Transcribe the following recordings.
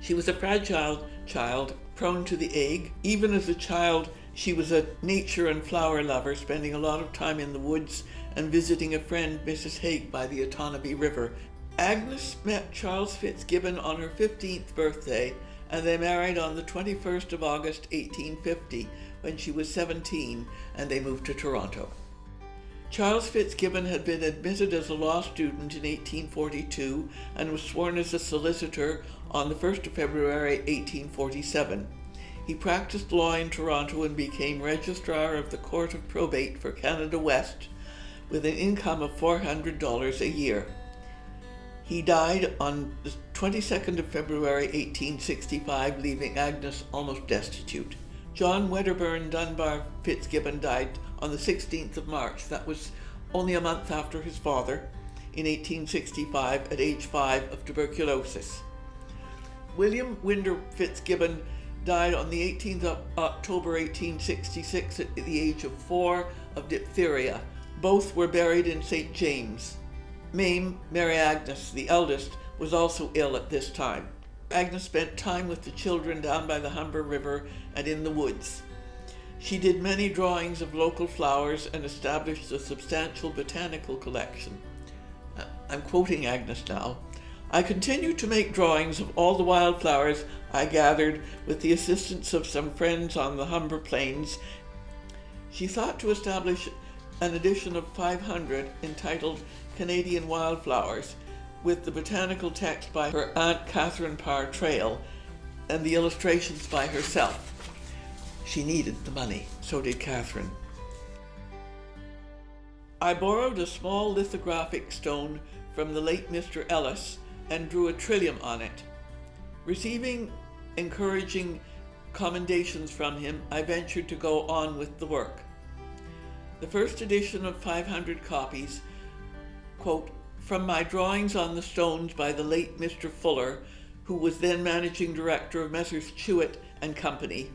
She was a fragile child, prone to the ague. Even as a child, she was a nature and flower lover, spending a lot of time in the woods and visiting a friend, Mrs. Haig, by the Otonabee River. Agnes met Charles Fitzgibbon on her 15th birthday, and they married on the 21st of August, 1850, when she was 17, and they moved to Toronto. Charles Fitzgibbon had been admitted as a law student in 1842 and was sworn as a solicitor on the 1st of February 1847. He practiced law in Toronto and became Registrar of the Court of Probate for Canada West with an income of $400 a year. He died on the 22nd of February 1865, leaving Agnes almost destitute. John Wedderburn Dunbar Fitzgibbon died on the 16th of March. That was only a month after his father, in 1865, at age 5 of tuberculosis. William Winder Fitzgibbon died on the 18th of October 1866 at the age of 4 of diphtheria. Both were buried in St. James. Mary Agnes, the eldest, was also ill at this time. Agnes spent time with the children down by the Humber River and in the woods. She did many drawings of local flowers and established a substantial botanical collection. I'm quoting Agnes now. "I continued to make drawings of all the wildflowers I gathered with the assistance of some friends on the Humber Plains." She thought to establish an edition of 500 entitled Canadian Wildflowers, with the botanical text by her aunt Catharine Parr Traill and the illustrations by herself. She needed the money, so did Catharine. "I borrowed a small lithographic stone from the late Mr. Ellis and drew a trillium on it. Receiving encouraging commendations from him, I ventured to go on with the work. The first edition of 500 copies, quote, from my drawings on the stones by the late Mr. Fuller, who was then managing director of Messrs. Chewett and Company.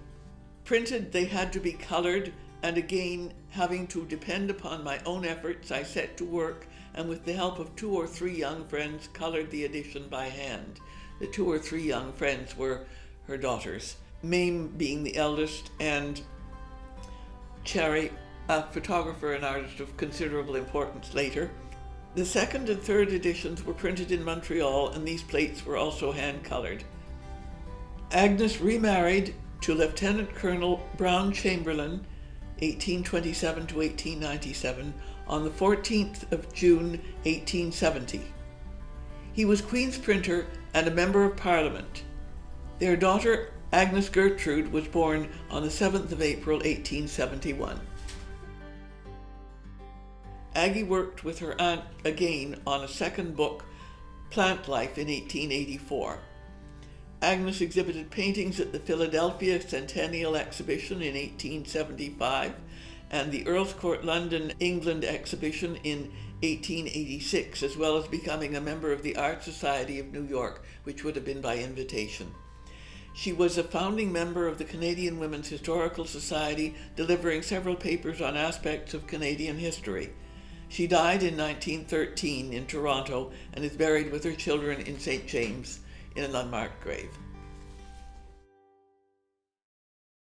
Printed, they had to be colored, and again, having to depend upon my own efforts, I set to work and with the help of 2 or 3 young friends colored the edition by hand. The 2 or 3 young friends were her daughters, Mame being the eldest, and Cherry, a photographer and artist of considerable importance later. The second and third editions were printed in Montreal, and these plates were also hand-colored. Agnes remarried to Lieutenant Colonel Brown Chamberlin, 1827 to 1897, on the 14th of June, 1870. He was Queen's Printer and a Member of Parliament. Their daughter, Agnes Gertrude, was born on the 7th of April, 1871. Aggie worked with her aunt again on a second book, Plant Life, in 1884. Agnes exhibited paintings at the Philadelphia Centennial Exhibition in 1875 and the Earl's Court London, England exhibition in 1886, as well as becoming a member of the Art Society of New York, which would have been by invitation. She was a founding member of the Canadian Women's Historical Society, delivering several papers on aspects of Canadian history. She died in 1913 in Toronto and is buried with her children in St. James in an unmarked grave.